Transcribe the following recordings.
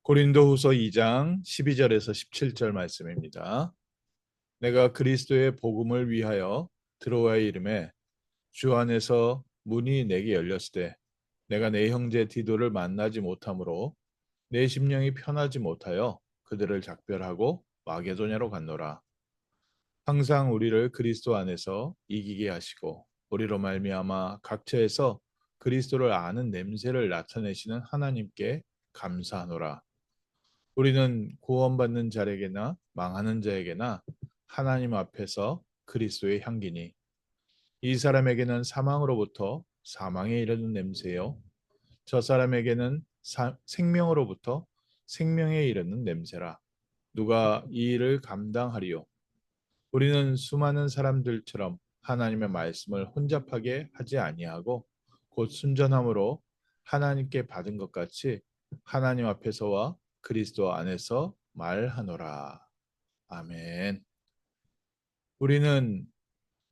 고린도후서 2장 12절에서 17절 말씀입니다. 내가 그리스도의 복음을 위하여 드로아의 이름에 주 안에서 문이 내게 열렸을 때 내가 내 형제 디도를 만나지 못하므로 내 심령이 편하지 못하여 그들을 작별하고 마게도냐로 갔노라. 항상 우리를 그리스도 안에서 이기게 하시고 우리로 말미암아 각처에서 그리스도를 아는 냄새를 나타내시는 하나님께 감사하노라. 우리는 구원받는 자에게나 망하는 자에게나 하나님 앞에서 그리스도의 향기니 이 사람에게는 사망으로부터 사망에 이르는 냄새요 저 사람에게는 생명으로부터 생명에 이르는 냄새라. 누가 이 일을 감당하리요? 우리는 수많은 사람들처럼 하나님의 말씀을 혼잡하게 하지 아니하고 곧 순전함으로 하나님께 받은 것 같이 하나님 앞에서와 그리스도 안에서 말하노라. 아멘. 우리는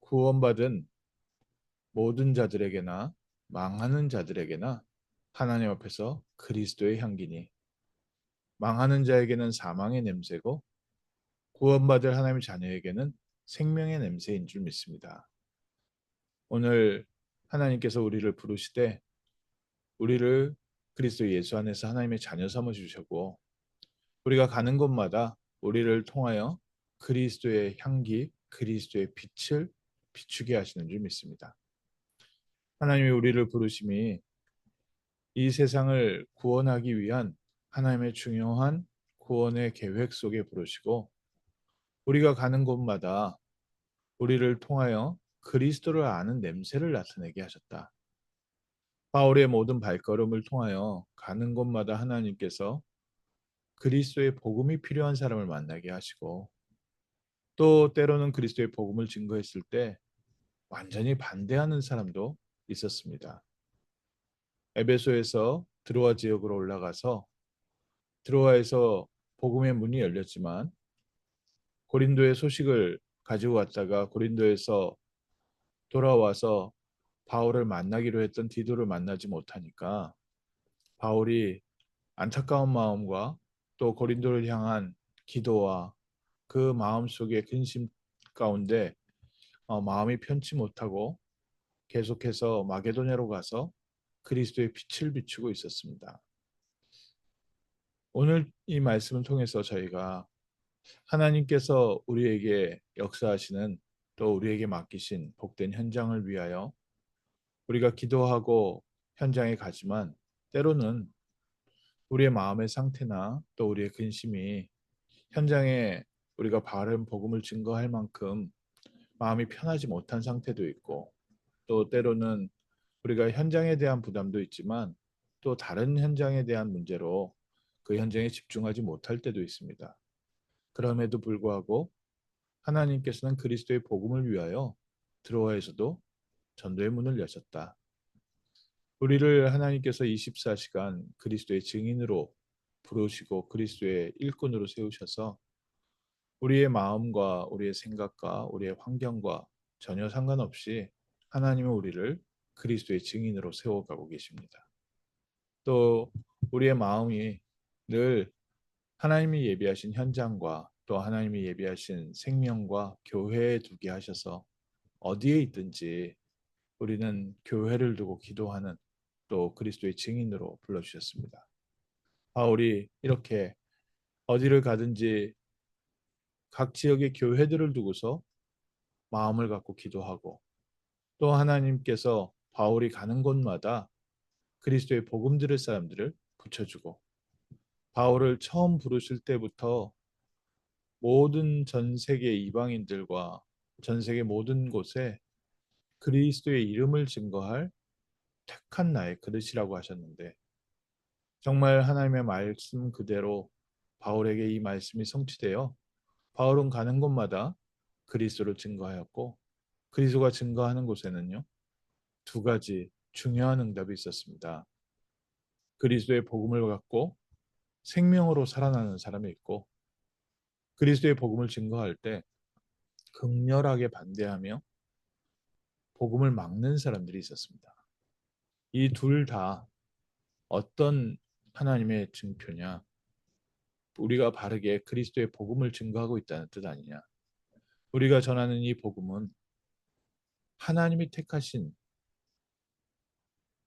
구원받은 모든 자들에게나 망하는 자들에게나 하나님 앞에서 그리스도의 향기니 망하는 자에게는 사망의 냄새고 구원받을 하나님의 자녀에게는 생명의 냄새인 줄 믿습니다. 오늘 하나님께서 우리를 부르시되 우리를 그리스도 예수 안에서 하나님의 자녀 삼아 주셨고 우리가 가는 곳마다 우리를 통하여 그리스도의 향기, 그리스도의 빛을 비추게 하시는 줄 믿습니다. 하나님이 우리를 부르심이 이 세상을 구원하기 위한 하나님의 중요한 구원의 계획 속에 부르시고 우리가 가는 곳마다 우리를 통하여 그리스도를 아는 냄새를 나타내게 하셨다. 바울의 모든 발걸음을 통하여 가는 곳마다 하나님께서 그리스도의 복음이 필요한 사람을 만나게 하시고 또 때로는 그리스도의 복음을 증거했을 때 완전히 반대하는 사람도 있었습니다. 에베소에서 드로아 지역으로 올라가서 드로아에서 복음의 문이 열렸지만 고린도의 소식을 가지고 왔다가 고린도에서 돌아와서 바울을 만나기로 했던 디도를 만나지 못하니까 바울이 안타까운 마음과 또 고린도를 향한 기도와 그 마음 속의 근심 가운데 마음이 편치 못하고 계속해서 마게도냐로 가서 그리스도의 빛을 비추고 있었습니다. 오늘 이 말씀을 통해서 저희가 하나님께서 우리에게 역사하시는 또 우리에게 맡기신 복된 현장을 위하여 우리가 기도하고 현장에 가지만 때로는 우리의 마음의 상태나 또 우리의 근심이 현장에 우리가 바른 복음을 증거할 만큼 마음이 편하지 못한 상태도 있고 또 때로는 우리가 현장에 대한 부담도 있지만 또 다른 현장에 대한 문제로 그 현장에 집중하지 못할 때도 있습니다. 그럼에도 불구하고 하나님께서는 그리스도의 복음을 위하여 드로아에서도 전도의 문을 여셨다. 우리를 하나님께서 24시간 그리스도의 증인으로 부르시고 그리스도의 일꾼으로 세우셔서 우리의 마음과 우리의 생각과 우리의 환경과 전혀 상관없이 하나님은 우리를 그리스도의 증인으로 세워가고 계십니다. 또 우리의 마음이 늘 하나님이 예비하신 현장과 또 하나님이 예비하신 생명과 교회에 두게 하셔서 어디에 있든지 우리는 교회를 두고 기도하는 또 그리스도의 증인으로 불러주셨습니다. 바울이 이렇게 어디를 가든지 각 지역의 교회들을 두고서 마음을 갖고 기도하고 또 하나님께서 바울이 가는 곳마다 그리스도의 복음 들을 사람들을 붙여주고 바울을 처음 부르실 때부터 모든 전 세계 이방인들과 전 세계 모든 곳에 그리스도의 이름을 증거할 택한 나의 그릇이라고 하셨는데 정말 하나님의 말씀 그대로 바울에게 이 말씀이 성취되어 바울은 가는 곳마다 그리스도를 증거하였고 그리스도가 증거하는 곳에는요 두 가지 중요한 응답이 있었습니다. 그리스도의 복음을 갖고 생명으로 살아나는 사람이 있고 그리스도의 복음을 증거할 때 극렬하게 반대하며 복음을 막는 사람들이 있었습니다. 이 둘 다 어떤 하나님의 증표냐? 우리가 바르게 그리스도의 복음을 증거하고 있다는 뜻 아니냐. 우리가 전하는 이 복음은 하나님이 택하신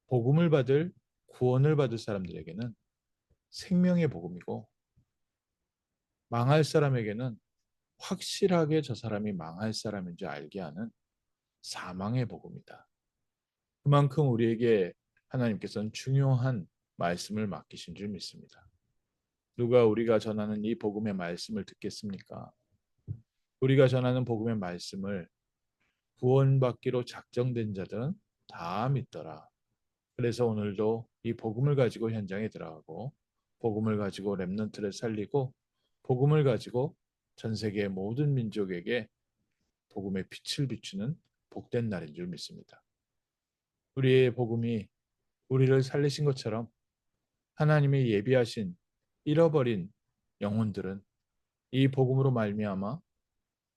복음을 받을 구원을 받을 사람들에게는 생명의 복음이고 망할 사람에게는 확실하게 저 사람이 망할 사람인지 알게 하는 사망의 복음이다. 그만큼 우리에게 하나님께서는 중요한 말씀을 맡기신 줄 믿습니다. 누가 우리가 전하는 이 복음의 말씀을 듣겠습니까? 우리가 전하는 복음의 말씀을 구원받기로 작정된 자들은 다 믿더라. 그래서 오늘도 이 복음을 가지고 현장에 들어가고 복음을 가지고 렘넌트를 살리고 복음을 가지고 전 세계 모든 민족에게 복음의 빛을 비추는 복된 날인 줄 믿습니다. 우리의 복음이 우리를 살리신 것처럼 하나님이 예비하신 잃어버린 영혼들은 이 복음으로 말미암아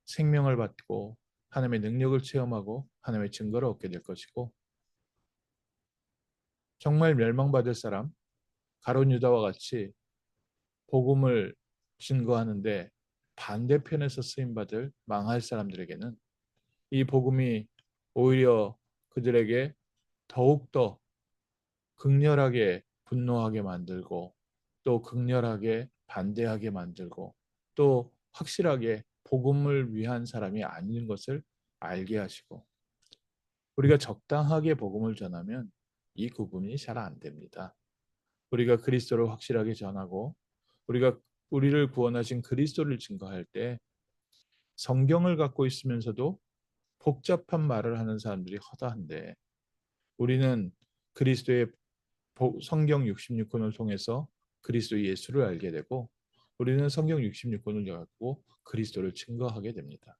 생명을 받고 하나님의 능력을 체험하고 하나님의 증거를 얻게 될 것이고 정말 멸망받을 사람 가룟 유다와 같이 복음을 증거하는데 반대편에서 쓰임받을 망할 사람들에게는 이 복음이 오히려 그들에게 더욱더 극렬하게 분노하게 만들고 또 극렬하게 반대하게 만들고 또 확실하게 복음을 위한 사람이 아닌 것을 알게 하시고 우리가 적당하게 복음을 전하면 이 구분이 잘 안 됩니다. 우리가 그리스도를 확실하게 전하고 우리가 우리를 구원하신 그리스도를 증거할 때 성경을 갖고 있으면서도 복잡한 말을 하는 사람들이 허다한데 우리는 그리스도의 성경 66권을 통해서 그리스도 예수를 알게 되고 우리는 성경 66권을 갖고 그리스도를 증거하게 됩니다.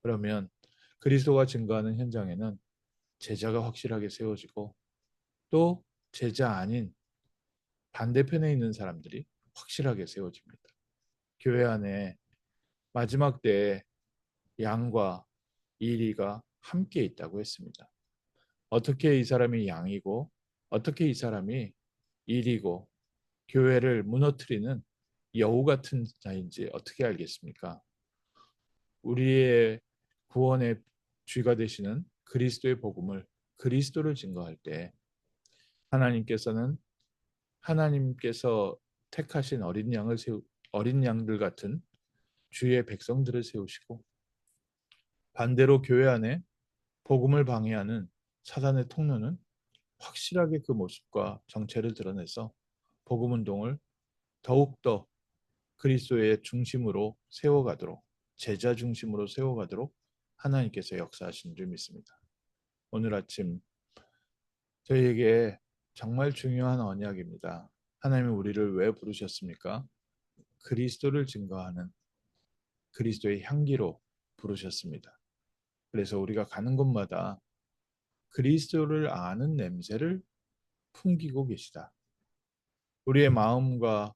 그러면 그리스도가 증거하는 현장에는 제자가 확실하게 세워지고 또 제자 아닌 반대편에 있는 사람들이 확실하게 세워집니다. 교회 안에 마지막 때에 양과 이리가 함께 있다고 했습니다. 어떻게 이 사람이 양이고 어떻게 이 사람이 이리고 교회를 무너뜨리는 여우 같은 자인지 어떻게 알겠습니까? 우리의 구원의 쥐가 되시는 그리스도의 복음을 그리스도를 증거할 때 하나님께서는 하나님께서 택하신 어린 양들 같은 주의 백성들을 세우시고 반대로 교회 안에 복음을 방해하는 사단의 통로는 확실하게 그 모습과 정체를 드러내서 복음 운동을 더욱더 그리스도의 중심으로 세워가도록 제자 중심으로 세워가도록 하나님께서 역사하신 줄 믿습니다. 오늘 아침 저희에게 정말 중요한 언약입니다. 하나님은 우리를 왜 부르셨습니까? 그리스도를 증거하는 그리스도의 향기로 부르셨습니다. 그래서 우리가 가는 곳마다 그리스도를 아는 냄새를 풍기고 계시다. 우리의 마음과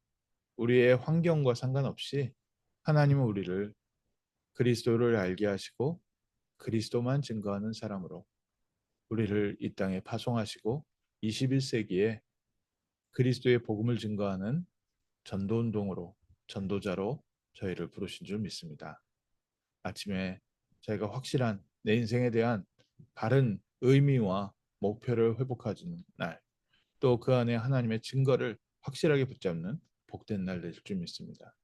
우리의 환경과 상관없이 하나님은 우리를 그리스도를 알게 하시고 그리스도만 증거하는 사람으로 우리를 이 땅에 파송하시고 21세기에 그리스도의 복음을 증거하는 전도운동으로 전도자로 저희를 부르신 줄 믿습니다. 아침에 저희가 확실한 내 인생에 대한 바른 의미와 목표를 회복하는 날, 또 그 안에 하나님의 증거를 확실하게 붙잡는 복된 날 될 줄 믿습니다.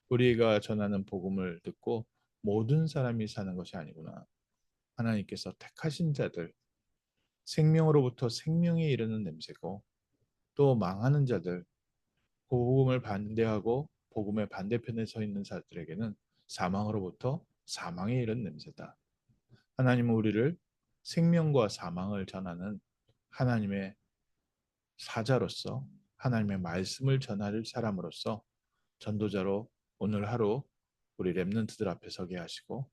우리가 전하는 복음을 듣고 모든 사람이 사는 것이 아니구나. 하나님께서 택하신 자들, 생명으로부터 생명에 이르는 냄새고 또 망하는 자들, 복음을 반대하고 복음의 반대편에 서 있는 자들에게는 사망으로부터 사망에 이른 냄새다. 하나님은 우리를 생명과 사망을 전하는 하나님의 사자로서 하나님의 말씀을 전할 사람으로서 전도자로 오늘 하루 우리 렘넌트들 앞에 서게 하시고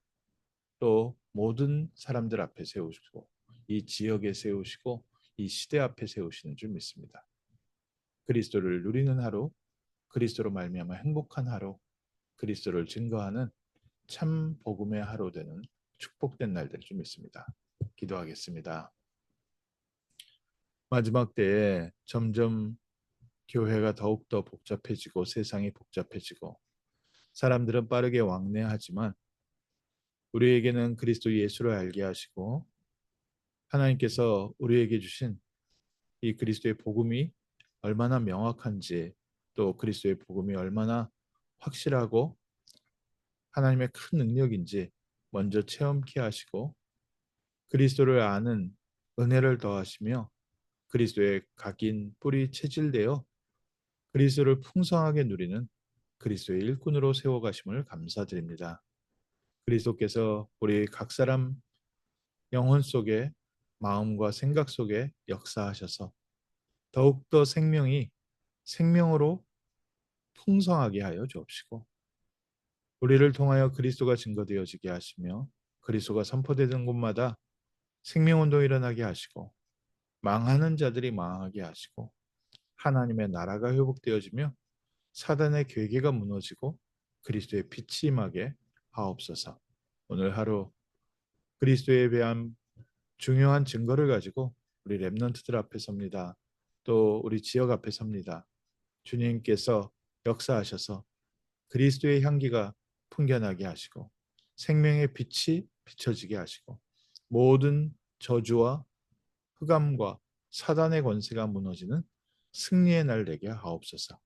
또 모든 사람들 앞에 세우시고 이 지역에 세우시고 이 시대 앞에 세우시는 줄 믿습니다. 그리스도를 누리는 하루, 그리스도로 말미암아 행복한 하루, 그리스도를 증거하는 참 복음의 하루 되는 축복된 날 될 줄 믿습니다. 기도하겠습니다. 마지막 때에 점점 교회가 더욱더 복잡해지고 세상이 복잡해지고 사람들은 빠르게 왕래하지만 우리에게는 그리스도 예수를 알게 하시고 하나님께서 우리에게 주신 이 그리스도의 복음이 얼마나 명확한지 또 그리스도의 복음이 얼마나 확실하고 하나님의 큰 능력인지 먼저 체험케 하시고 그리스도를 아는 은혜를 더하시며 그리스도의 각인 뿌리 체질되어 그리스도를 풍성하게 누리는 그리스도의 일꾼으로 세워가심을 감사드립니다. 그리스도께서 우리 각 사람 영혼 속에 마음과 생각 속에 역사하셔서 더욱더 생명이 생명으로 풍성하게 하여 주옵시고 우리를 통하여 그리스도가 증거되어지게 하시며 그리스도가 선포되는 곳마다 생명운동이 일어나게 하시고 망하는 자들이 망하게 하시고 하나님의 나라가 회복되어지며 사단의 괴계가 무너지고 그리스도의 빛이 임하게 하옵소서. 오늘 하루 그리스도에 대한 중요한 증거를 가지고 우리 렘넌트들 앞에 섭니다. 또 우리 지역 앞에 섭니다. 주님께서 역사하셔서 그리스도의 향기가 풍겨나게 하시고 생명의 빛이 비춰지게 하시고 모든 저주와 흑암과 사단의 권세가 무너지는 승리의 날 되게 하옵소서.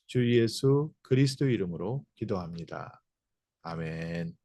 주 예수 그리스도 이름으로 기도합니다. 아멘.